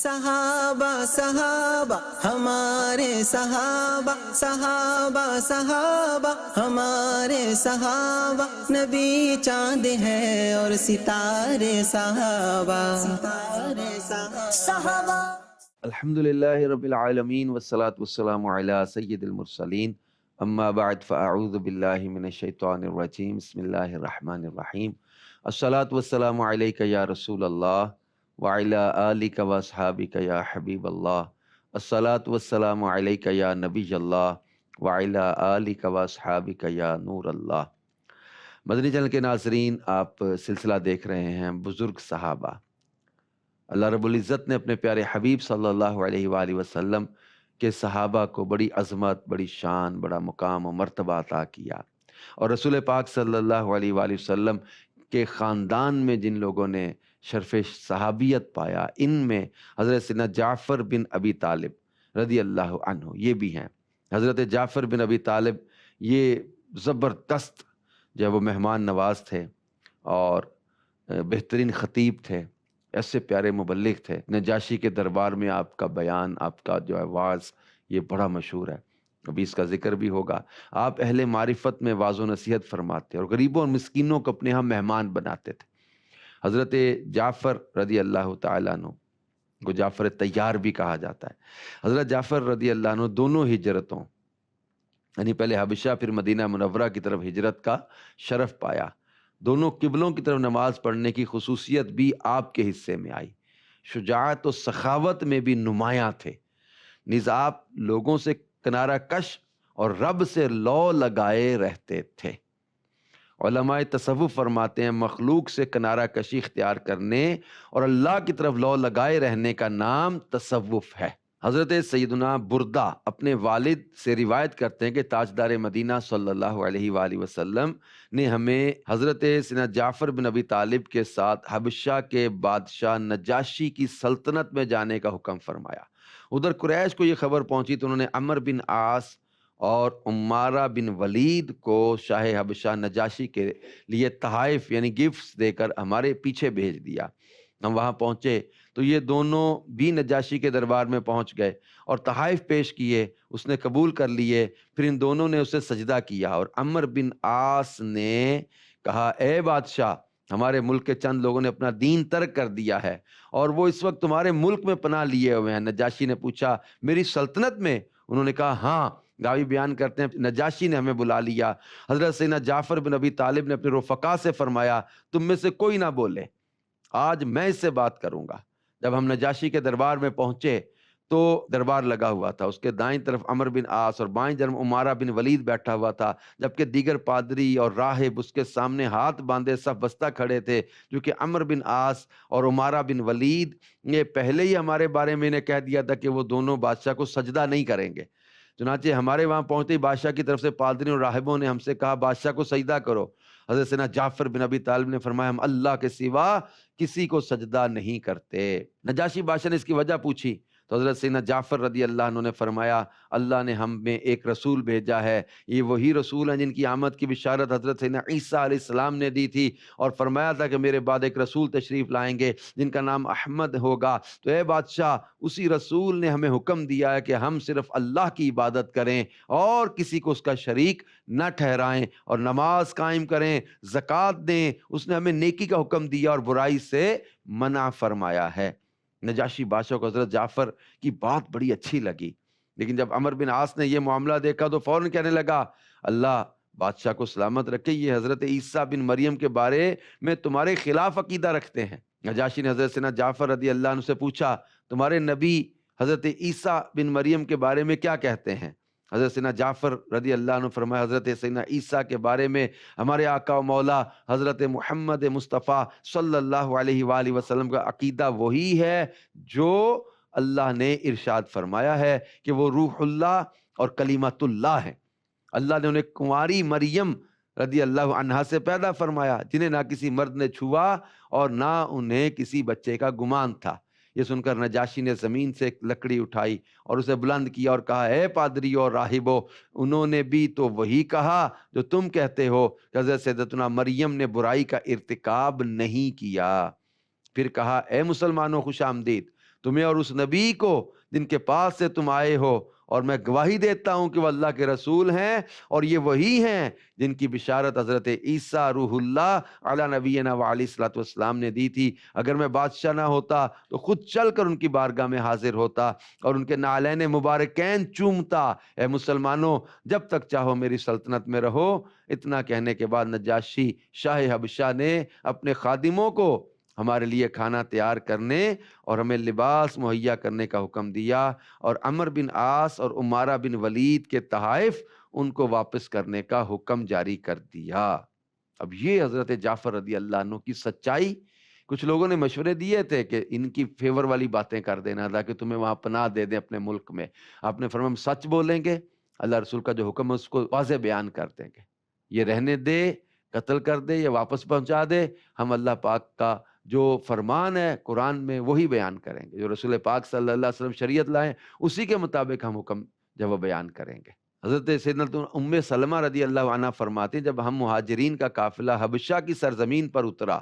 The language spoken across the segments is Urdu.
صحابہ صحابہ ہمارے صحابہ، صحابہ صحابہ ہمارے صحابہ، نبی چاند ہے اور ستارے صحابہ، صحابہ۔ الحمدللہ رب العالمین والصلاة والسلام علی سید المرسلین، اما بعد فاعوذ باللہ من الشیطان الرجیم، بسم اللہ الرحمن الرحیم۔ الصلاة والسلام علیک یا رسول اللہ وعلی آلک واصحابک یا حبیب اللہ، الصلاة والسلام علیک یا نبی اللہ وعلی آلک واصحابک یا نور اللہ۔ مدنی چینل کے ناظرین، آپ سلسلہ دیکھ رہے ہیں بزرگ صحابہ۔ اللہ رب العزت نے اپنے پیارے حبیب صلی اللہ علیہ وآلہ وسلم کے صحابہ کو بڑی عظمت، بڑی شان، بڑا مقام و مرتبہ عطا کیا، اور رسول پاک صلی اللہ علیہ وآلہ وسلم کے خاندان میں جن لوگوں نے شرف صحابیت پایا، ان میں حضرت سیدنا جعفر بن ابی طالب رضی اللہ عنہ یہ بھی ہیں۔ حضرت جعفر بن ابی طالب یہ زبردست جو ہے وہ مہمان نواز تھے اور بہترین خطیب تھے، ایسے پیارے مبلغ تھے۔ نجاشی کے دربار میں آپ کا بیان، آپ کا جو ہے واعظ، یہ بڑا مشہور ہے، ابھی اس کا ذکر بھی ہوگا۔ آپ اہل معرفت میں واعظ و نصیحت فرماتے اور غریبوں اور مسکینوں کو اپنے ہاں مہمان بناتے تھے۔ حضرت جعفر رضی اللہ تعالیٰ عنہ کو جعفر طیار بھی کہا جاتا ہے۔ حضرت جعفر رضی اللہ عنہ دونوں ہجرتوں، یعنی پہلے حبشہ پھر مدینہ منورہ کی طرف ہجرت کا شرف پایا۔ دونوں قبلوں کی طرف نماز پڑھنے کی خصوصیت بھی آپ کے حصے میں آئی۔ شجاعت و سخاوت میں بھی نمایاں تھے، نیز آپ لوگوں سے کنارہ کش اور رب سے لو لگائے رہتے تھے۔ علماء تصوف فرماتے ہیں مخلوق سے کنارہ کشی اختیار کرنے اور اللہ کی طرف لو لگائے رہنے کا نام تصوف ہے۔ حضرت سیدنا بردہ اپنے والد سے روایت کرتے ہیں کہ تاجدار مدینہ صلی اللہ علیہ وآلہ وسلم نے ہمیں حضرت سیدنا جعفر بن ابی طالب کے ساتھ حبشہ کے بادشاہ نجاشی کی سلطنت میں جانے کا حکم فرمایا۔ ادھر قریش کو یہ خبر پہنچی تو انہوں نے عمر بن عاص اور عمارہ بن ولید کو شاہ حبشہ نجاشی کے لیے تحائف یعنی گفٹس دے کر ہمارے پیچھے بھیج دیا۔ ہم وہاں پہنچے تو یہ دونوں بھی نجاشی کے دربار میں پہنچ گئے اور تحائف پیش کیے، اس نے قبول کر لیے۔ پھر ان دونوں نے اسے سجدہ کیا اور عمر بن عاص نے کہا، اے بادشاہ، ہمارے ملک کے چند لوگوں نے اپنا دین ترک کر دیا ہے اور وہ اس وقت تمہارے ملک میں پناہ لیے ہوئے ہیں۔ نجاشی نے پوچھا، میری سلطنت میں؟ انہوں نے کہا ہاں۔ راوی بیان کرتے ہیں نجاشی نے ہمیں بلا لیا۔ حضرت سیدنا جعفر بن ابی طالب نے اپنے رفقا سے فرمایا، تم میں سے کوئی نہ بولے، آج میں اس سے بات کروں گا۔ جب ہم نجاشی کے دربار میں پہنچے تو دربار لگا ہوا تھا، اس کے دائیں طرف عمر بن عاص اور بائیں طرف عمارہ بن ولید بیٹھا ہوا تھا، جبکہ دیگر پادری اور راہب اس کے سامنے ہاتھ باندھے صف بستہ کھڑے تھے، جو کہ عمر بن عاص اور عمارہ بن ولید نے پہلے ہی ہمارے بارے میں انہیں کہہ دیا تھا کہ وہ دونوں بادشاہ کو سجدہ نہیں کریں گے۔ چنانچہ ہمارے وہاں پہنچتے ہی بادشاہ کی طرف سے پادریوں اور راہبوں نے ہم سے کہا، بادشاہ کو سجدہ کرو۔ حضرت سیدنا جعفر بن ابی طالب نے فرمایا، ہم اللہ کے سوا کسی کو سجدہ نہیں کرتے۔ نجاشی بادشاہ نے اس کی وجہ پوچھی تو حضرت سیدنا جعفر رضی اللہ عنہ نے فرمایا، اللہ نے ہم میں ایک رسول بھیجا ہے، یہ وہی رسول ہیں جن کی آمد کی بشارت حضرت سیدنا عیسیٰ علیہ السلام نے دی تھی اور فرمایا تھا کہ میرے بعد ایک رسول تشریف لائیں گے جن کا نام احمد ہوگا۔ تو اے بادشاہ، اسی رسول نے ہمیں حکم دیا ہے کہ ہم صرف اللہ کی عبادت کریں اور کسی کو اس کا شریک نہ ٹھہرائیں اور نماز قائم کریں، زکوٰۃ دیں۔ اس نے ہمیں نیکی کا حکم دیا اور برائی سے منع فرمایا ہے۔ نجاشی بادشاہ کو حضرت جعفر کی بات بڑی اچھی لگی، لیکن جب عمر بن عاص نے یہ معاملہ دیکھا تو فوراً کہنے لگا، اللہ بادشاہ کو سلامت رکھے، یہ حضرت عیسیٰ بن مریم کے بارے میں تمہارے خلاف عقیدہ رکھتے ہیں۔ نجاشی نے حضرت سیدنا جعفر رضی اللہ عنہ سے پوچھا، تمہارے نبی حضرت عیسیٰ بن مریم کے بارے میں کیا کہتے ہیں؟ حضرت سیدنا جعفر رضی اللہ عنہ فرمایا، حضرت سیدنا عیسیٰ کے بارے میں ہمارے آقا و مولا حضرت محمد مصطفیٰ صلی اللہ علیہ وآلہ وسلم کا عقیدہ وہی ہے جو اللہ نے ارشاد فرمایا ہے کہ وہ روح اللہ اور کلیمت اللہ ہے۔ اللہ نے انہیں کنواری مریم رضی اللہ عنہا سے پیدا فرمایا، جنہیں نہ کسی مرد نے چھوا اور نہ انہیں کسی بچے کا گمان تھا۔ یہ سن کر نجاشی نے زمین سے ایک لکڑی اٹھائی اور اسے بلند کیا اور کہا، اے پادریو اور راہبو، انہوں نے بھی تو وہی کہا جو تم کہتے ہو کہ حضرت سیدتنا مریم نے برائی کا ارتکاب نہیں کیا۔ پھر کہا، اے مسلمانوں خوش آمدید، تمہیں اور اس نبی کو جن کے پاس سے تم آئے ہو، اور میں گواہی دیتا ہوں کہ وہ اللہ کے رسول ہیں، اور یہ وہی ہیں جن کی بشارت حضرت عیسیٰ روح اللہ علی نبینا و علیہ الصلوۃ والسلام نے دی تھی۔ اگر میں بادشاہ نہ ہوتا تو خود چل کر ان کی بارگاہ میں حاضر ہوتا اور ان کے نعلین مبارکین چومتا۔ اے مسلمانوں، جب تک چاہو میری سلطنت میں رہو۔ اتنا کہنے کے بعد نجاشی شاہ حبشہ نے اپنے خادموں کو ہمارے لیے کھانا تیار کرنے اور ہمیں لباس مہیا کرنے کا حکم دیا، اور عمر بن عاص اور عمارہ بن ولید کے تحائف ان کو واپس کرنے کا حکم جاری کر دیا۔ اب یہ حضرت جعفر رضی اللہ عنہ کی سچائی۔ کچھ لوگوں نے مشورے دیے تھے کہ ان کی فیور والی باتیں کر دینا تاکہ تمہیں وہاں پناہ دے دیں اپنے ملک میں۔ آپ نے فرمایا ہم سچ بولیں گے، اللہ رسول کا جو حکم ہے اس کو واضح بیان کر دیں گے، یہ رہنے دے، قتل کر دے یا واپس پہنچا دے، ہم اللہ پاک کا جو فرمان ہے قرآن میں وہی بیان کریں گے، جو رسول پاک صلی اللہ علیہ وسلم شریعت لائیں اسی کے مطابق ہم حکم جب وہ بیان کریں گے۔ حضرت سیدنا ام سلمہ رضی اللہ عنہ فرماتے ہیں جب ہم مہاجرین کا قافلہ حبشہ کی سرزمین پر اترا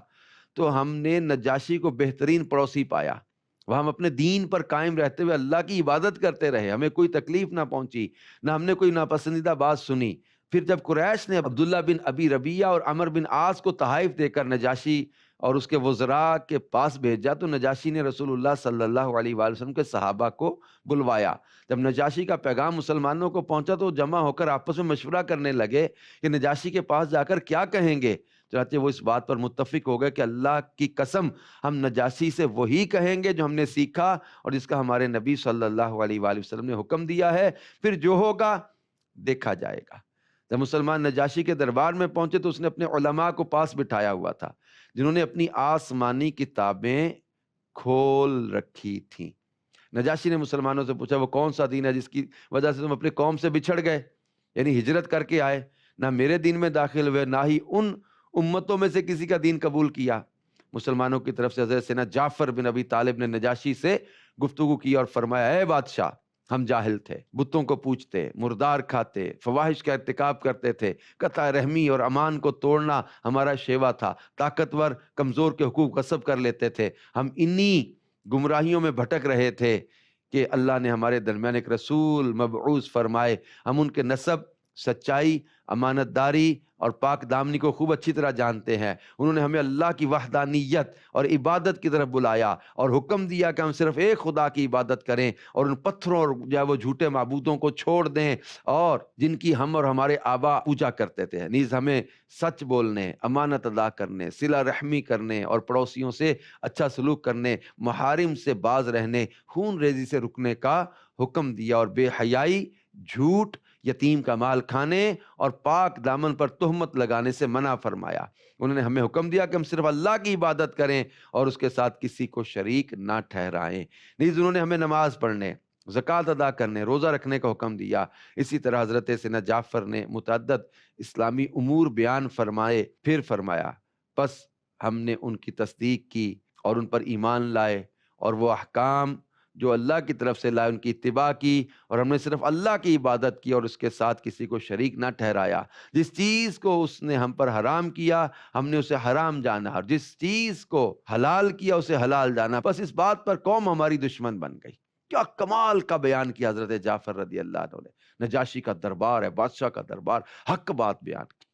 تو ہم نے نجاشی کو بہترین پڑوسی پایا، وہ ہم اپنے دین پر قائم رہتے ہوئے اللہ کی عبادت کرتے رہے، ہمیں کوئی تکلیف نہ پہنچی، نہ ہم نے کوئی ناپسندیدہ بات سنی۔ پھر جب قریش نے عبداللہ بن ابی ربیعہ اور عمر بن عاص کو تحائف دے کر نجاشی اور اس کے وزراء کے پاس بھیجا تو نجاشی نے رسول اللہ صلی اللہ علیہ وآلہ وسلم کے صحابہ کو بلوایا۔ جب نجاشی کا پیغام مسلمانوں کو پہنچا تو جمع ہو کر آپس میں مشورہ کرنے لگے کہ نجاشی کے پاس جا کر کیا کہیں گے۔ چنانچہ وہ اس بات پر متفق ہو گئے کہ اللہ کی قسم ہم نجاشی سے وہی کہیں گے جو ہم نے سیکھا اور جس کا ہمارے نبی صلی اللہ علیہ وآلہ وسلم نے حکم دیا ہے، پھر جو ہوگا دیکھا جائے گا۔ جب مسلمان نجاشی کے دربار میں پہنچے تو اس نے اپنے علماء کو پاس بٹھایا ہوا تھا جنہوں نے اپنی آسمانی کتابیں کھول رکھی تھیں۔ نجاشی نے مسلمانوں سے پوچھا وہ کون سا دین ہے جس کی وجہ سے تم اپنی قوم سے بچھڑ گئے، یعنی ہجرت کر کے آئے، نہ میرے دین میں داخل ہوئے نہ ہی ان امتوں میں سے کسی کا دین قبول کیا۔ مسلمانوں کی طرف سے حضرت سیدنا جعفر بن ابی طالب نے نجاشی سے گفتگو کی اور فرمایا اے بادشاہ، ہم جاہل تھے، بتوں کو پوجتے، مردار کھاتے، فواحش کا ارتکاب کرتے تھے، قطع رحمی اور امان کو توڑنا ہمارا شیوا تھا، طاقتور کمزور کے حقوق غصب کر لیتے تھے، ہم انہی گمراہیوں میں بھٹک رہے تھے کہ اللہ نے ہمارے درمیان ایک رسول مبعوث فرمائے۔ ہم ان کے نسب، سچائی، امانت داری اور پاک دامنی کو خوب اچھی طرح جانتے ہیں۔ انہوں نے ہمیں اللہ کی وحدانیت اور عبادت کی طرف بلایا اور حکم دیا کہ ہم صرف ایک خدا کی عبادت کریں اور ان پتھروں اور جو ہے وہ جھوٹے معبودوں کو چھوڑ دیں اور جن کی ہم اور ہمارے آبا پوجا کرتے تھے۔ نیز ہمیں سچ بولنے، امانت ادا کرنے، صلہ رحمی کرنے اور پڑوسیوں سے اچھا سلوک کرنے، محارم سے باز رہنے، خون ریزی سے رکنے کا حکم دیا اور بے حیائی، جھوٹ، یتیم کا مال کھانے اور پاک دامن پر تہمت لگانے سے منع فرمایا۔ انہوں نے ہمیں حکم دیا کہ ہم صرف اللہ کی عبادت کریں اور اس کے ساتھ کسی کو شریک نہ ٹھہرائیں۔ نیز انہوں نے ہمیں نماز پڑھنے، زکوٰۃ ادا کرنے، روزہ رکھنے کا حکم دیا۔ اسی طرح حضرت سیدنا جعفر نے متعدد اسلامی امور بیان فرمائے، پھر فرمایا پس ہم نے ان کی تصدیق کی اور ان پر ایمان لائے اور وہ احکام جو اللہ کی طرف سے لائے ان کی اتباع کی، اور ہم نے صرف اللہ کی عبادت کی اور اس کے ساتھ کسی کو شریک نہ ٹھہرایا۔ جس چیز کو اس نے ہم پر حرام کیا ہم نے اسے حرام جانا، اور جس چیز کو حلال کیا اسے حلال جانا۔ بس اس بات پر قوم ہماری دشمن بن گئی۔ کیا کمال کا بیان کیا حضرت جعفر رضی اللہ عنہ نے۔ نجاشی کا دربار ہے، بادشاہ کا دربار، حق بات بیان کی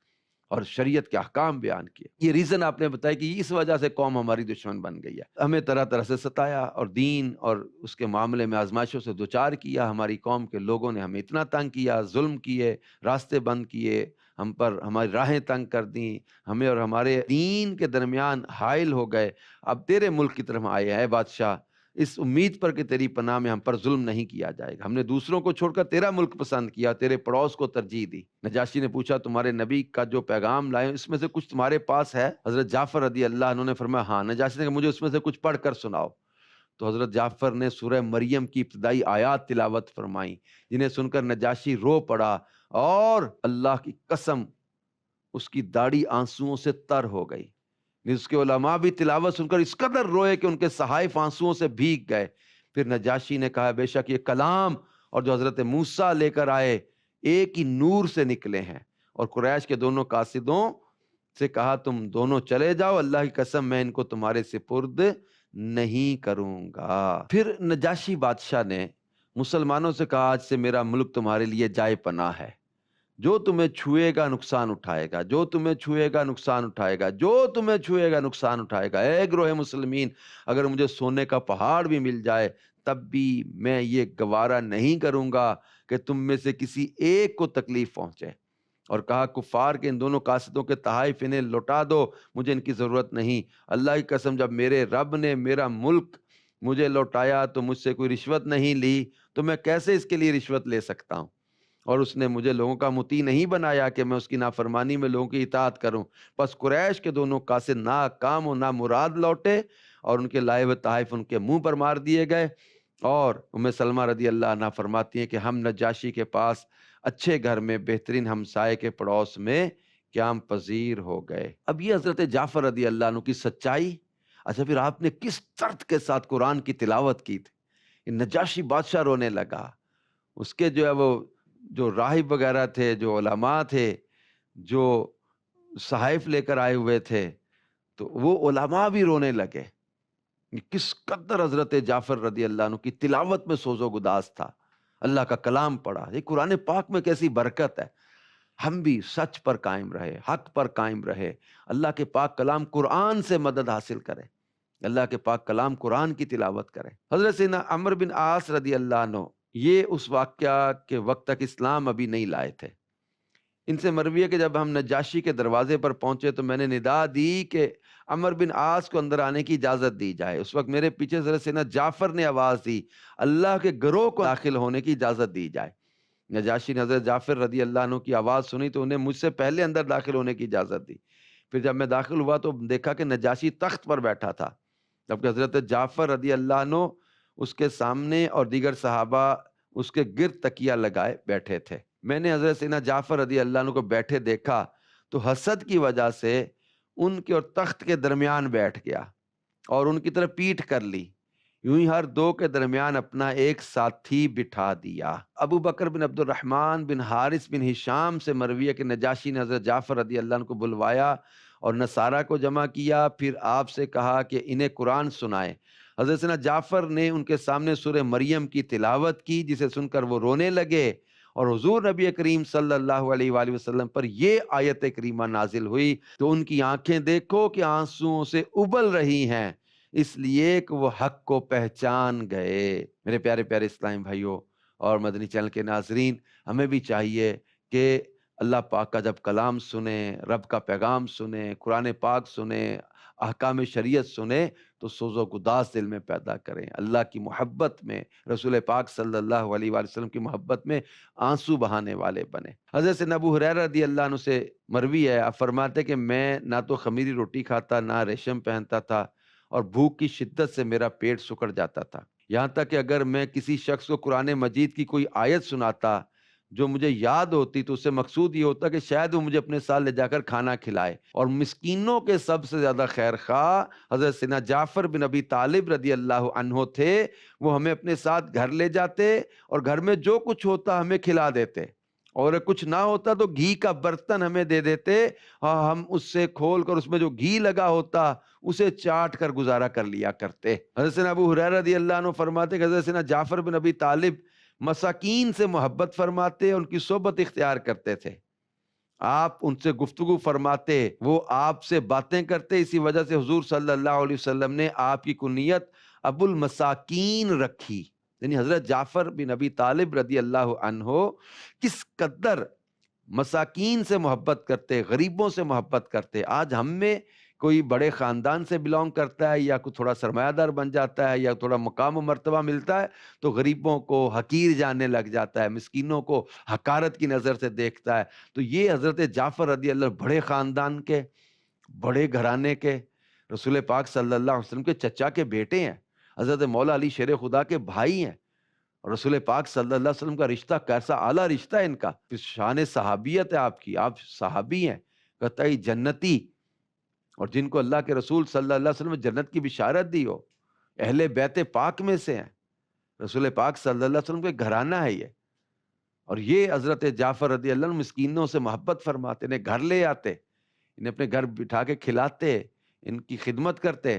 اور شریعت کے احکام بیان کیے۔ یہ ریزن آپ نے بتایا کہ اس وجہ سے قوم ہماری دشمن بن گئی ہے، ہمیں طرح طرح سے ستایا اور دین اور اس کے معاملے میں آزمائشوں سے دوچار کیا۔ ہماری قوم کے لوگوں نے ہمیں اتنا تنگ کیا، ظلم کیے، راستے بند کیے، ہم پر ہماری راہیں تنگ کر دیں، ہمیں اور ہمارے دین کے درمیان حائل ہو گئے۔ اب تیرے ملک کی طرف آئے ہیں بادشاہ، اس امید پر کہ تیری پناہ میں ہم پر ظلم نہیں کیا جائے گا۔ ہم نے دوسروں کو چھوڑ کر تیرا ملک پسند کیا، تیرے پڑوس کو ترجیح دی۔ نجاشی نے پوچھا تمہارے نبی کا جو پیغام لائے اس میں سے کچھ تمہارے پاس ہے؟ حضرت جعفر رضی اللہ عنہ نے فرمایا ہاں۔ نجاشی نے کہا مجھے اس میں سے کچھ پڑھ کر سناؤ۔ تو حضرت جعفر نے سورہ مریم کی ابتدائی آیات تلاوت فرمائیں، جنہیں سن کر نجاشی رو پڑا اور اللہ کی قسم اس کی داڑھی آنسوؤں سے تر ہو گئی۔ اس کے علماء بھی تلاوت سن کر اس قدر روئے کہ ان کے صحائف آنسوؤں سے بھیگ گئے۔ پھر نجاشی نے کہا بے شک یہ کلام اور جو حضرت موسیٰ لے کر آئے ایک ہی نور سے نکلے ہیں، اور قریش کے دونوں قاصدوں سے کہا تم دونوں چلے جاؤ، اللہ کی قسم میں ان کو تمہارے سپرد نہیں کروں گا۔ پھر نجاشی بادشاہ نے مسلمانوں سے کہا آج سے میرا ملک تمہارے لیے جائے پناہ ہے، جو تمہیں چھوئے گا نقصان اٹھائے گا، جو تمہیں چھوئے گا نقصان اٹھائے گا، جو تمہیں چھوئے گا نقصان اٹھائے گا۔ اے گروہ مسلمین، اگر مجھے سونے کا پہاڑ بھی مل جائے تب بھی میں یہ گوارا نہیں کروں گا کہ تم میں سے کسی ایک کو تکلیف پہنچے۔ اور کہا کفار کے ان دونوں قاصدوں کے تحائف انہیں لوٹا دو، مجھے ان کی ضرورت نہیں۔ اللہ کی قسم، جب میرے رب نے میرا ملک مجھے لوٹایا تو مجھ سے کوئی رشوت نہیں لی، تو میں کیسے اس کے لیے رشوت لے سکتا ہوں؟ اور اس نے مجھے لوگوں کا مطیع نہیں بنایا کہ میں اس کی نافرمانی میں لوگوں کی اطاعت کروں۔ پس قریش کے دونوں قاصد ناکام و نامراد لوٹے اور ان کے لائے ہوئے تحائف ان کے منہ پر مار دیے گئے۔ اور ام سلمہ رضی اللہ عنہا فرماتی ہیں کہ ہم نجاشی کے پاس اچھے گھر میں بہترین ہمسائے کے پڑوس میں قیام پذیر ہو گئے۔ اب یہ حضرت جعفر رضی اللہ عنہ کی سچائی۔ اچھا، پھر آپ نے کس طرز کے ساتھ قرآن کی تلاوت کی تھی؟ نجاشی بادشاہ رونے لگا، اس کے جو ہے وہ جو راہب وغیرہ تھے، جو علماء تھے، جو صحائف لے کر آئے ہوئے تھے، تو وہ علماء بھی رونے لگے۔ کس قدر حضرت جعفر رضی اللہ عنہ کی تلاوت میں سوز و گداز تھا، اللہ کا کلام پڑھا۔ یہ قرآن پاک میں کیسی برکت ہے۔ ہم بھی سچ پر قائم رہے، حق پر قائم رہے، اللہ کے پاک کلام قرآن سے مدد حاصل کریں، اللہ کے پاک کلام قرآن کی تلاوت کریں۔ حضرت سیدنا عمرو بن عاص رضی اللہ عنہ، یہ اس واقعہ کے وقت تک اسلام ابھی نہیں لائے تھے۔ ان سے مروی ہے کہ جب ہم نجاشی کے دروازے پر پہنچے تو میں نے ندا دی کہ عمرو بن عاص کو اندر آنے کی اجازت دی جائے۔ اس وقت میرے پیچھے حضرت سیدنا جعفر نے آواز دی، اللہ کے گروہ کو داخل ہونے کی اجازت دی جائے۔ نجاشی نے حضرت جعفر رضی اللہ عنہ کی آواز سنی تو انہیں مجھ سے پہلے اندر داخل ہونے کی اجازت دی۔ پھر جب میں داخل ہوا تو دیکھا کہ نجاشی تخت پر بیٹھا تھا، جبکہ حضرت جعفر رضی اللہ عنہ اس کے سامنے اور دیگر صحابہ اس کے گرد تکیہ لگائے بیٹھے تھے۔ میں نے حضرت سیدنا جعفر رضی اللہ عنہ کو بیٹھے دیکھا تو حسد کی وجہ سے ان کے اور تخت کے درمیان بیٹھ گیا اور ان کی طرف پیٹھ کر لی، یوں ہی ہر دو کے درمیان اپنا ایک ساتھی بٹھا دیا۔ ابو بکر بن عبد الرحمن بن حارث بن ہشام سے مروی ہے کہ نجاشی نے حضرت جعفر رضی اللہ عنہ کو بلوایا اور نصارہ کو جمع کیا، پھر آپ سے کہا کہ انہیں قرآن سنائے۔ حضرت سیدنا جعفر نے ان کے سامنے سورہ مریم کی تلاوت کی، جسے سن کر وہ رونے لگے، اور حضور نبی کریم صلی اللہ علیہ وآلہ وسلم پر یہ آیت کریمہ نازل ہوئی تو ان کی آنکھیں دیکھو کہ آنسوؤں سے ابل رہی ہیں، اس لیے کہ وہ حق کو پہچان گئے۔ میرے پیارے پیارے اسلام بھائیوں اور مدنی چینل کے ناظرین، ہمیں بھی چاہیے کہ اللہ پاک کا جب کلام سنیں، رب کا پیغام سنیں، قرآن پاک سنیں، احکام شریعت سنیں تو سوز و گداز دل میں پیدا کریں، اللہ کی محبت میں، رسول پاک صلی اللہ علیہ وآلہ وسلم کی محبت میں آنسو بہانے والے بنیں۔ حضرت سیدنا ابو ہریرہ رضی اللہ عنہ سے مروی ہے، آپ فرماتے کہ میں نہ تو خمیری روٹی کھاتا، نہ ریشم پہنتا تھا، اور بھوک کی شدت سے میرا پیٹ سکڑ جاتا تھا، یہاں تک کہ اگر میں کسی شخص کو قرآن مجید کی کوئی آیت سناتا جو مجھے یاد ہوتی تو اس سے مقصود یہ ہوتا کہ شاید وہ مجھے اپنے ساتھ لے جا کر کھانا کھلائے۔ اور مسکینوں کے سب سے زیادہ خیر خواہ حضرت سیدنا جعفر بن ابی طالب رضی اللہ عنہ تھے، وہ ہمیں اپنے ساتھ گھر لے جاتے اور گھر میں جو کچھ ہوتا ہمیں کھلا دیتے، اور کچھ نہ ہوتا تو گھی کا برتن ہمیں دے دیتے، ہم اس سے کھول کر اس میں جو گھی لگا ہوتا اسے چاٹ کر گزارا کر لیا کرتے۔ حضرت سیدنا ابو ہریرہ رضی اللہ عنہ فرماتے کہ حضرت سیدنا جعفر بن ابی طالب مساکین سے محبت فرماتے، ان کی صحبت اختیار کرتے تھے، آپ ان سے گفتگو فرماتے، وہ آپ سے باتیں کرتے، اسی وجہ سے حضور صلی اللہ علیہ وسلم نے آپ کی کنیت ابو المساکین رکھی۔ یعنی حضرت جعفر بن ابی طالب رضی اللہ عنہ کس قدر مساکین سے محبت کرتے، غریبوں سے محبت کرتے۔ آج ہم میں کوئی بڑے خاندان سے بلونگ کرتا ہے یا کوئی تھوڑا سرمایہ دار بن جاتا ہے یا تھوڑا مقام و مرتبہ ملتا ہے تو غریبوں کو حقیر جاننے لگ جاتا ہے، مسکینوں کو حقارت کی نظر سے دیکھتا ہے۔ تو یہ حضرت جعفر رضی اللہ بڑے خاندان کے، بڑے گھرانے کے، رسول پاک صلی اللہ علیہ وسلم کے چچا کے بیٹے ہیں، حضرت مولا علی شیر خدا کے بھائی ہیں، اور رسول پاک صلی اللہ علیہ وسلم کا رشتہ کیسا اعلیٰ رشتہ ہے ان کا، شان صحابیت ہے آپ کی، آپ صحابی ہیں، قطعی جنتی، اور جن کو اللہ کے رسول صلی اللہ علیہ وسلم نے جنت کی بشارت دی ہو، اہل بیت پاک میں سے ہیں، رسول پاک صلی اللہ علیہ وسلم کے گھرانہ ہے یہ۔ اور یہ حضرت جعفر رضی اللہ عنہ مسکینوں سے محبت فرماتے، انہیں گھر لے آتے، انہیں اپنے گھر بٹھا کے کھلاتے، ان کی خدمت کرتے،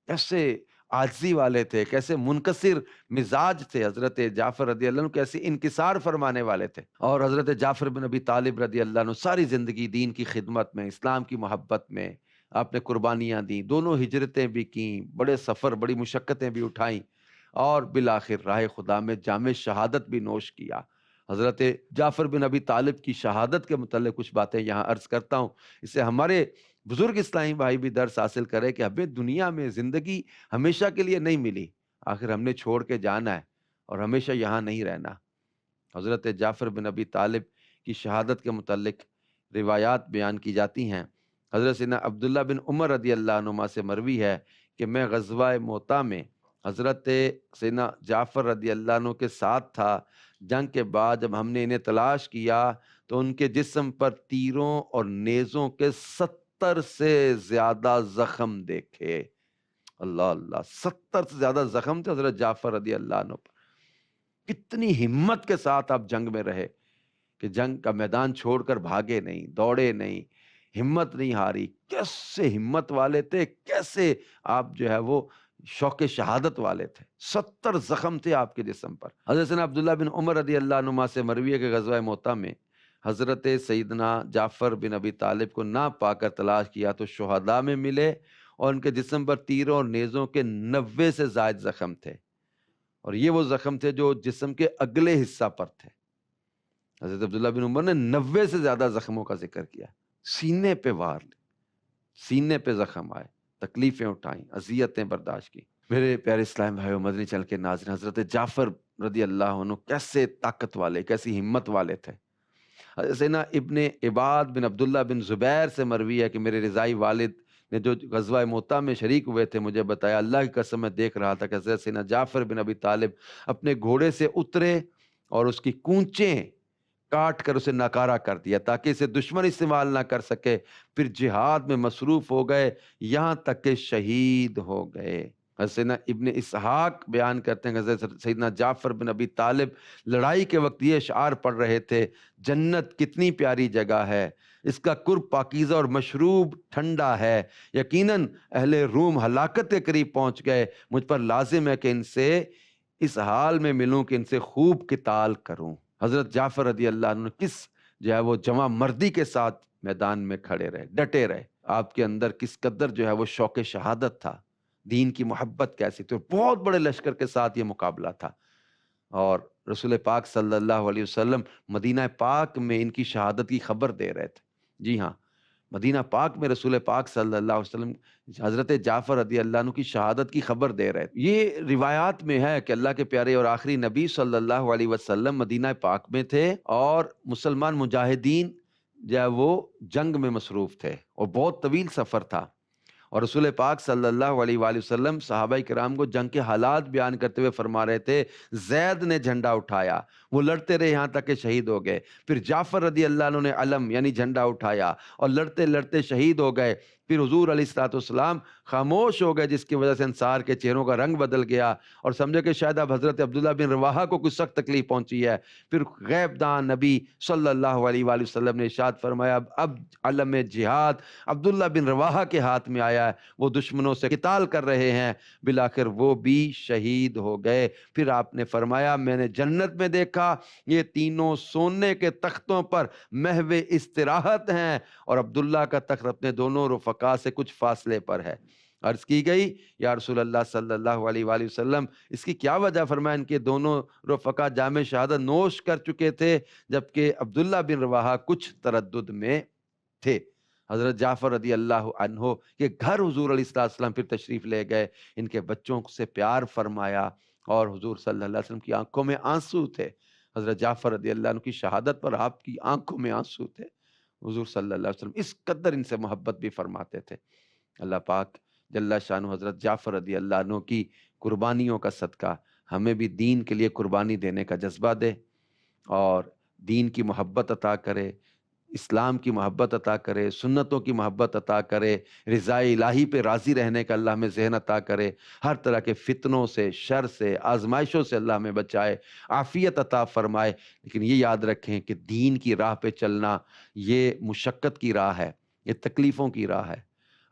ایسے عاجزی والے تھے، کیسے منکسر مزاج تھے حضرت جعفر رضی اللہ عنہ، کیسے انکسار فرمانے والے تھے۔ اور حضرت جعفر بن ابی طالب رضی اللہ عنہ ساری زندگی دین کی خدمت میں، اسلام کی محبت میں آپ نے قربانیاں دیں، دونوں ہجرتیں بھی کیں، بڑے سفر، بڑی مشقتیں بھی اٹھائیں، اور بالآخر راہ خدا میں جام شہادت بھی نوش کیا۔ حضرت جعفر بن ابی طالب کی شہادت کے متعلق کچھ باتیں یہاں عرض کرتا ہوں، اس سے ہمارے بزرگ اسلامی بھائی بھی درس حاصل کرے کہ ہمیں دنیا میں زندگی ہمیشہ کے لیے نہیں ملی، آخر ہم نے چھوڑ کے جانا ہے اور ہمیشہ یہاں نہیں رہنا۔ حضرت جعفر بن ابی طالب کی شہادت کے متعلق روایات بیان کی جاتی ہیں۔ حضرت سیدنا عبداللہ بن عمر رضی اللہ عنہما سے مروی ہے کہ میں غزوہ موطا میں حضرت سیدنا جعفر رضی اللہ عنہ کے ساتھ تھا۔ جنگ کے بعد جب ہم نے انہیں تلاش کیا تو ان کے جسم پر تیروں اور نیزوں کے 70 سے زیادہ زخم دیکھے۔ اللہ اللہ، 70 سے زیادہ زخم تھے حضرت جعفر رضی اللہ عنہ پر۔ کتنی ہمت کے ساتھ آپ جنگ میں رہے کہ جنگ کا میدان چھوڑ کر بھاگے نہیں، دوڑے نہیں، ہمت نہیں ہاری۔ کیسے ہمت والے تھے، کیسے آپ جو ہے وہ شوق شہادت والے تھے۔ 70 زخم تھے آپ کے جسم پر۔ حضرت سیدنا عبداللہ بن عمر رضی اللہ عنہما سے مروی ہے کہ غزوہ موطا میں حضرت سیدنا جعفر بن ابی طالب کو نہ پا کر تلاش کیا تو شہداء میں ملے، اور ان کے جسم پر تیروں اور نیزوں کے 90 سے زائد زخم تھے، اور یہ وہ زخم تھے جو جسم کے اگلے حصہ پر تھے۔ حضرت عبداللہ بن عمر نے 90 سے زیادہ زخموں کا ذکر کیا، سینے پہ وار لی، سینے پہ زخم آئے، تکلیفیں اٹھائیں، اذیتیں برداشت کی۔ میرے پیارے اسلام بھائیو، مدنی چینل کے ناظرین، حضرت جعفر رضی اللہ عنہ کیسے طاقت والے، کیسی ہمت والے تھے۔ حضرت سیدنا ابن عباد بن عبداللہ بن زبیر سے مروی ہے کہ میرے رضائی والد نے جو غزوہ موطا میں شریک ہوئے تھے مجھے بتایا، اللہ کی قسم میں دیکھ رہا تھا کہ حضرت سیدنا جعفر بن ابی طالب اپنے گھوڑے سے اترے اور اس کی کونچیں کاٹ کر اسے ناکارہ کر دیا تاکہ اسے دشمن استعمال نہ کر سکے، پھر جہاد میں مصروف ہو گئے یہاں تک کہ شہید ہو گئے۔ حضرت سیدنا ابن اسحاق بیان کرتے ہیں کہ حضرت سیدنا جعفر بن ابی طالب لڑائی کے وقت یہ اشعار پڑھ رہے تھے: جنت کتنی پیاری جگہ ہے، اس کا قرب پاکیزہ اور مشروب ٹھنڈا ہے، یقیناً اہل روم ہلاکت کے قریب پہنچ گئے، مجھ پر لازم ہے کہ ان سے اس حال میں ملوں کہ ان سے خوب قتال کروں۔ حضرت جعفر رضی اللہ عنہ کس جو ہے وہ جمع مردی کے ساتھ میدان میں کھڑے رہے، ڈٹے رہے۔ آپ کے اندر کس قدر جو ہے وہ شوق شہادت تھا، دین کی محبت کیسی تھی، اور بہت بڑے لشکر کے ساتھ یہ مقابلہ تھا۔ اور رسول پاک صلی اللہ علیہ وسلم مدینہ پاک میں ان کی شہادت کی خبر دے رہے تھے۔ جی ہاں، مدینہ پاک میں رسول پاک صلی اللہ علیہ وسلم حضرت جعفر رضی اللہ عنہ کی شہادت کی خبر دے رہے تھے۔ یہ روایات میں ہے کہ اللہ کے پیارے اور آخری نبی صلی اللہ علیہ وسلم مدینہ پاک میں تھے، اور مسلمان مجاہدین جو ہے وہ جنگ میں مصروف تھے، اور بہت طویل سفر تھا، اور رسول پاک صلی اللہ علیہ وآلہ وسلم صحابہ کرام کو جنگ کے حالات بیان کرتے ہوئے فرما رہے تھے: زید نے جھنڈا اٹھایا، وہ لڑتے رہے یہاں تک کہ شہید ہو گئے، پھر جعفر رضی اللہ عنہ نے علم یعنی جھنڈا اٹھایا اور لڑتے لڑتے شہید ہو گئے، پھر حضور علیہ الصلوۃ والسلام خاموش ہو گئے، جس کی وجہ سے انصار کے چہروں کا رنگ بدل گیا، اور سمجھے کہ شاید اب حضرت عبداللہ بن رواحہ کو کچھ سخت تکلیف پہنچی ہے۔ پھر غیب دان نبی صلی اللہ علیہ وآلہ وسلم نے ارشاد فرمایا: اب علم جہاد عبداللہ بن رواحہ کے ہاتھ میں آیا ہے، وہ دشمنوں سے قتال کر رہے ہیں۔ بالآخر وہ بھی شہید ہو گئے۔ پھر آپ نے فرمایا: میں نے جنت میں دیکھا، یہ تینوں سونے کے تختوں پر محو استراحت ہیں، اور عبداللہ کا تخت اپنے دونوں رفقا سے کچھ فاصلے پر ہے۔ عرض کی گئی: یا رسول اللہ صلی اللہ علیہ وآلہ وسلم، اس کی کیا وجہ؟ فرمایا: ان کے دونوں رفقا جام شہادت نوش کر چکے تھے، جبکہ عبداللہ بن رواحہ کچھ تردد میں تھے۔ حضرت جعفر رضی اللہ عنہ کے گھر حضور علیہ السلام پھر تشریف لے گئے، ان کے بچوں سے پیار فرمایا، اور حضور صلی اللہ علیہ وسلم کی آنکھوں میں آنسو تھے۔ حضرت جعفر رضی اللہ عنہ کی شہادت پر آپ کی آنکھوں میں آنسو تھے۔ حضور صلی اللہ علیہ وسلم اس قدر ان سے محبت بھی فرماتے تھے۔ اللہ پاک جل شانہ حضرت جعفر رضی اللہ عنہ کی قربانیوں کا صدقہ ہمیں بھی دین کے لیے قربانی دینے کا جذبہ دے، اور دین کی محبت عطا کرے، اسلام کی محبت عطا کرے، سنتوں کی محبت عطا کرے، رضا الہی پہ راضی رہنے کا اللہ ہمیں ذہن عطا کرے، ہر طرح کے فتنوں سے، شر سے، آزمائشوں سے اللہ ہمیں بچائے، عافیت عطا فرمائے۔ لیکن یہ یاد رکھیں کہ دین کی راہ پہ چلنا یہ مشقت کی راہ ہے، یہ تکلیفوں کی راہ ہے،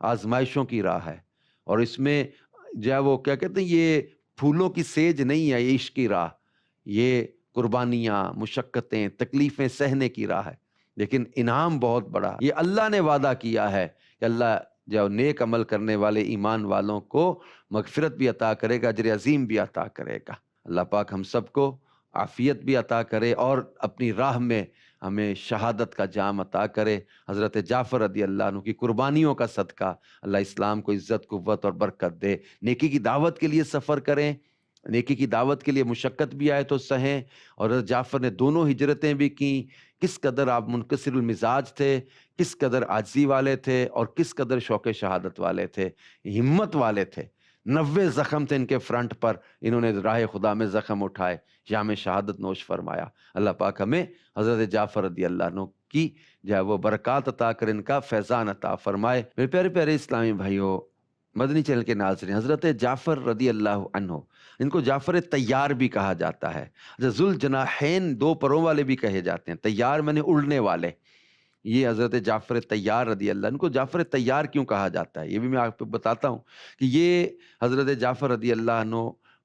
آزمائشوں کی راہ ہے، اور اس میں جو ہے وہ کیا کہتے ہیں، یہ پھولوں کی سیج نہیں ہے، یہ عشق کی راہ، یہ قربانیاں، مشقتیں، تکلیفیں سہنے کی راہ ہے، لیکن انعام بہت بڑا یہ اللہ نے وعدہ کیا ہے کہ اللہ جو نیک عمل کرنے والے ایمان والوں کو مغفرت بھی عطا کرے گا، اجر عظیم بھی عطا کرے گا۔ اللہ پاک ہم سب کو عافیت بھی عطا کرے اور اپنی راہ میں ہمیں شہادت کا جام عطا کرے۔ حضرت جعفر رضی اللہ عنہ کی قربانیوں کا صدقہ اللہ اسلام کو عزت، قوت اور برکت دے۔ نیکی کی دعوت کے لیے سفر کریں، نیکی کی دعوت کے لیے مشقت بھی آئے تو سہیں، اور حضرت جعفر نے دونوں ہجرتیں بھی کیں۔ کس قدر آپ منکسر المزاج تھے، کس قدر عاجزی والے تھے، اور کس قدر شوق شہادت والے تھے، ہمت والے تھے۔ 90 زخم تھے ان کے فرنٹ پر، انہوں نے راہ خدا میں زخم اٹھائے، شام شہادت نوش فرمایا۔ اللہ پاک ہمیں حضرت جعفر رضی اللہ عنہ کی جو ہے وہ برکات عطا کر، ان کا فیضان عطا فرمائے۔ میرے پیارے پیارے اسلامی بھائیوں، مدنی چینل کے ناظرین، حضرت جعفر رضی اللہ عنہ، ان کو جعفر طیار بھی کہا جاتا ہے، ذوالجناحین، دو پروں والے بھی کہے جاتے ہیں، طیار میں نے اڑنے والے۔ یہ حضرت جعفر طیار رضی اللہ عنہ کو جعفر طیار کیوں کہا جاتا ہے، یہ بھی میں آپ کو بتاتا ہوں کہ یہ حضرت جعفر رضی اللہ عنہ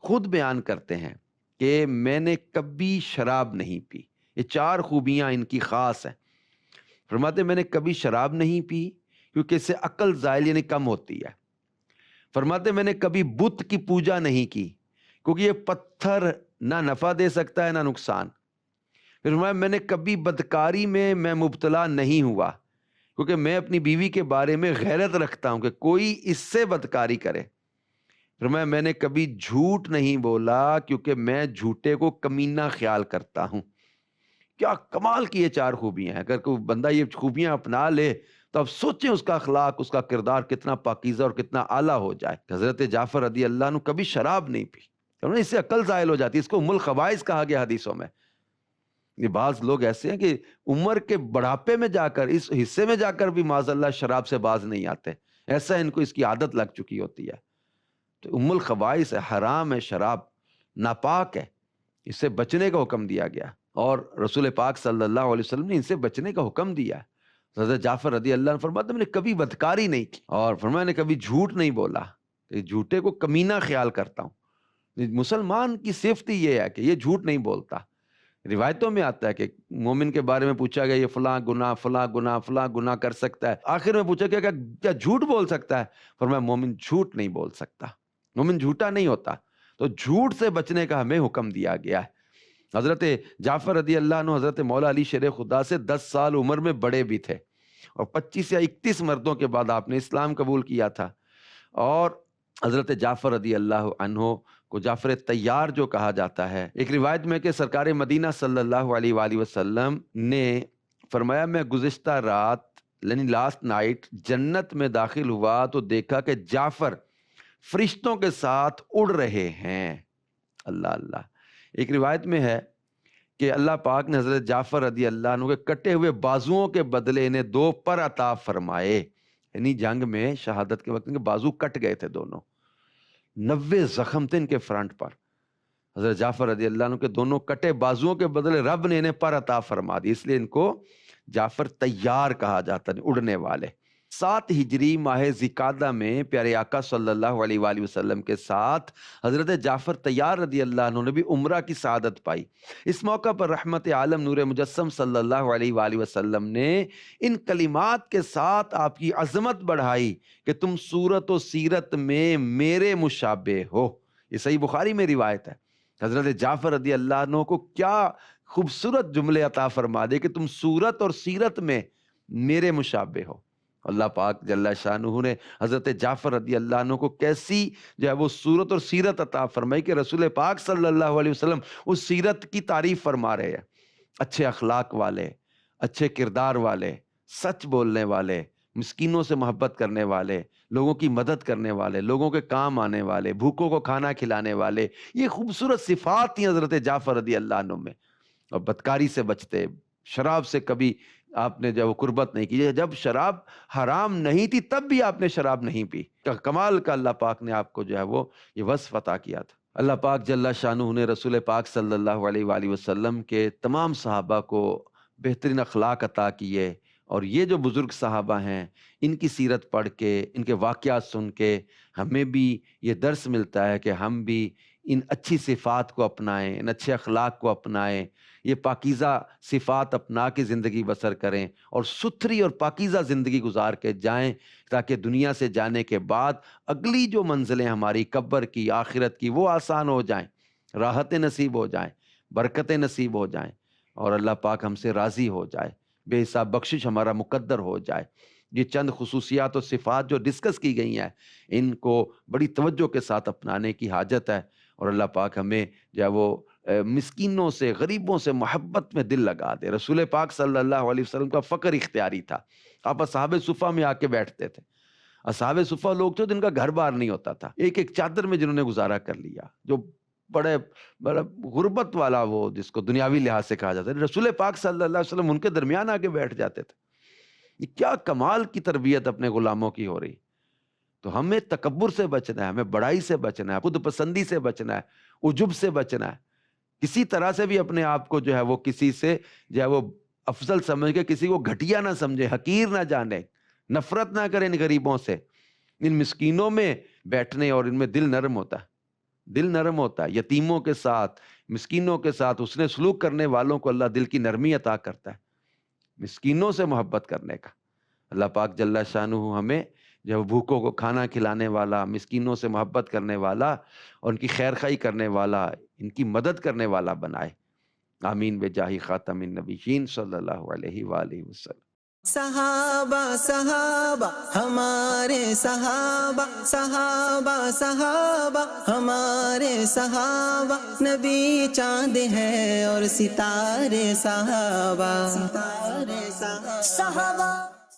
خود بیان کرتے ہیں کہ میں نے کبھی شراب نہیں پی۔ یہ 4 خوبیاں ان کی خاص ہیں۔ فرماتے ہیں میں نے کبھی شراب نہیں پی کیونکہ اس سے عقل زائل یعنی کم ہوتی ہے۔ فرماتے ہیں میں نے کبھی بت کی پوجا نہیں کی کیونکہ یہ پتھر نہ نفع دے سکتا ہے نہ نقصان۔ پھر فرمایا میں نے کبھی بدکاری میں مبتلا نہیں ہوا کیونکہ میں اپنی بیوی کے بارے میں غیرت رکھتا ہوں کہ کوئی اس سے بدکاری کرے۔ فرمایا میں نے کبھی جھوٹ نہیں بولا کیونکہ میں جھوٹے کو کمینہ خیال کرتا ہوں۔ کیا کمال کی یہ 4 خوبیاں ہیں، اگر کوئی بندہ یہ خوبیاں اپنا لے تو اب سوچیں اس کا اخلاق، اس کا کردار کتنا پاکیزہ اور کتنا اعلیٰ ہو جائے۔ حضرت جعفر رضی اللہ عنہ کبھی شراب نہیں پی، اس سے عقل زائل ہو جاتی ہے، اس کو ام الخبائث کہا گیا حدیثوں میں۔ یہ بعض لوگ ایسے ہیں کہ عمر کے بڑھاپے میں جا کر، اس حصے میں جا کر بھی معاذ اللہ شراب سے باز نہیں آتے، ایسا ان کو اس کی عادت لگ چکی ہوتی ہے۔ تو ام الخبائث ہے، حرام ہے، شراب ناپاک ہے، اس سے بچنے کا حکم دیا گیا، اور رسول پاک صلی اللہ علیہ وسلم نے ان سے بچنے کا حکم دیا ہے۔ حضرت جعفر رضی اللہ عنہ فرماتے ہیں میں نے کبھی بدکاری نہیں کی، اور فرمایا میں نے کبھی جھوٹ نہیں بولا، کہ جھوٹے کو کمینہ خیال کرتا ہوں۔ مسلمان کی صفت ہی یہ ہے کہ یہ جھوٹ نہیں بولتا۔ روایتوں میں آتا ہے کہ مومن کے بارے میں پوچھا گیا یہ فلاں گناہ فلاں گناہ فلاں گناہ کر سکتا ہے، آخر میں پوچھا گیا کیا جھوٹ بول سکتا ہے؟ فرمایا مومن جھوٹ نہیں بول سکتا، مومن جھوٹا نہیں ہوتا۔ تو جھوٹ سے بچنے کا ہمیں حکم دیا گیا ہے۔ حضرت جعفر رضی اللہ عنہ حضرت مولا علی شیر خدا سے 10 سال عمر میں بڑے بھی تھے، اور 25 یا 31 مردوں کے بعد آپ نے اسلام قبول کیا تھا۔ اور حضرت جعفر رضی اللہ عنہ کو جعفر طیار جو کہا جاتا ہے، ایک روایت میں کہ سرکار مدینہ صلی اللہ علیہ وآلہ وسلم نے فرمایا میں گزشتہ رات یعنی لاسٹ نائٹ جنت میں داخل ہوا تو دیکھا کہ جعفر فرشتوں کے ساتھ اڑ رہے ہیں۔ اللہ اللہ۔ ایک روایت میں ہے کہ اللہ پاک نے حضرت جعفر رضی اللہ عنہ کے کٹے ہوئے بازوؤں کے بدلے انہیں 2 پر عطا فرمائے، یعنی جنگ میں شہادت کے وقت ان کے بازو کٹ گئے تھے دونوں، 90 زخم تھے ان کے فرنٹ پر۔ حضرت جعفر رضی اللہ عنہ کے دونوں کٹے بازوؤں کے بدلے رب نے انہیں پر عطا فرما دی، اس لیے ان کو جعفر طیار کہا جاتا ہے، اڑنے والے۔ 7 ہجری ماہ ذی-القعدہ میں پیارے آقا صلی اللہ علیہ وآلہ وسلم کے ساتھ حضرت جعفر طیار رضی اللہ عنہ نے بھی عمرہ کی سعادت پائی۔ اس موقع پر رحمت عالم نور مجسم صلی اللہ علیہ وآلہ وسلم نے ان کلمات کے ساتھ آپ کی عظمت بڑھائی کہ تم صورت و سیرت میں میرے مشابہ ہو۔ یہ صحیح بخاری میں روایت ہے۔ حضرت جعفر رضی اللہ عنہ کو کیا خوبصورت جملے عطا فرما دے کہ تم صورت اور سیرت میں میرے مشابہ ہو۔ اللہ پاک جل شانہ نے حضرت جعفر رضی اللہ عنہ کو کیسی جو ہے وہ صورت اور سیرت عطا فرمائی کہ رسول پاک صلی اللہ علیہ وسلم اس سیرت کی تعریف فرما رہے ہیں۔ اچھے اخلاق والے، اچھے کردار والے، سچ بولنے والے، مسکینوں سے محبت کرنے والے، لوگوں کی مدد کرنے والے، لوگوں کے کام آنے والے، بھوکوں کو کھانا کھلانے والے، یہ خوبصورت صفات تھیں حضرت جعفر رضی اللہ عنہ میں۔ اور بدکاری سے بچتے، شراب سے کبھی آپ نے جب قربت نہیں کی، جب شراب حرام نہیں تھی تب بھی آپ نے شراب نہیں پی۔ کمال کا اللہ پاک نے آپ کو جو ہے وہ یہ وصف عطا کیا تھا۔ اللہ پاک جل شانہ نے رسول پاک صلی اللہ علیہ وآلہ وسلم کے تمام صحابہ کو بہترین اخلاق عطا کیے اور یہ جو بزرگ صحابہ ہیں ان کی سیرت پڑھ کے، ان کے واقعات سن کے ہمیں بھی یہ درس ملتا ہے کہ ہم بھی ان اچھی صفات کو اپنائیں، ان اچھے اخلاق کو اپنائیں، یہ پاکیزہ صفات اپنا کے زندگی بسر کریں اور ستھری اور پاکیزہ زندگی گزار کے جائیں، تاکہ دنیا سے جانے کے بعد اگلی جو منزلیں ہماری قبر کی، آخرت کی، وہ آسان ہو جائیں، راحتیں نصیب ہو جائیں، برکتیں نصیب ہو جائیں اور اللہ پاک ہم سے راضی ہو جائے، بے حساب بخشش ہمارا مقدر ہو جائے۔ یہ چند خصوصیات و صفات جو ڈسکس کی گئی ہیں ان کو بڑی توجہ کے ساتھ اپنانے کی حاجت ہے، اور اللہ پاک ہمیں جو ہے وہ مسکینوں سے، غریبوں سے محبت میں دل لگا دے۔ رسول پاک صلی اللہ علیہ وسلم کا فقر اختیاری تھا، آپ اصحاب صفہ میں آ کے بیٹھتے تھے۔ اصحاب صفہ لوگ تھے جن کا گھر بار نہیں ہوتا تھا، ایک ایک چادر میں جنہوں نے گزارا کر لیا، جو بڑے غربت والا، وہ جس کو دنیاوی لحاظ سے کہا جاتا ہے، رسول پاک صلی اللہ علیہ وسلم ان کے درمیان آ کے بیٹھ جاتے تھے۔ یہ کیا کمال کی تربیت اپنے غلاموں کی ہو رہی۔ تو ہمیں تکبر سے بچنا ہے، ہمیں بڑائی سے بچنا ہے، خود پسندی سے بچنا ہے، عجب سے بچنا ہے، کسی طرح سے بھی اپنے آپ کو جو ہے وہ کسی سے جو ہے وہ افضل سمجھ کے کسی کو گھٹیا نہ سمجھے، حقیر نہ جانے، نفرت نہ کریں ان غریبوں سے۔ ان مسکینوں میں بیٹھنے اور ان میں دل نرم ہوتا ہے، دل نرم ہوتا ہے۔ یتیموں کے ساتھ، مسکینوں کے ساتھ حسن سلوک کرنے والوں کو اللہ دل کی نرمی عطا کرتا ہے، مسکینوں سے محبت کرنے کا۔ اللہ پاک جل شانہ ہمیں جو بھوکوں کو کھانا کھلانے والا، مسکینوں سے محبت کرنے والا اور ان کی خیر خواہی کرنے والا، ان کی مدد کرنے والا بنائے۔ آمین بجاہ خاتم النبیین صلی اللہ علیہ وآلہ وسلم۔ صحابہ صحابہ ہمارے صحابہ، صحابہ صحابہ ہمارے صحابہ، نبی چاند ہے اور ستارے صحابہ، ستارے صحابہ۔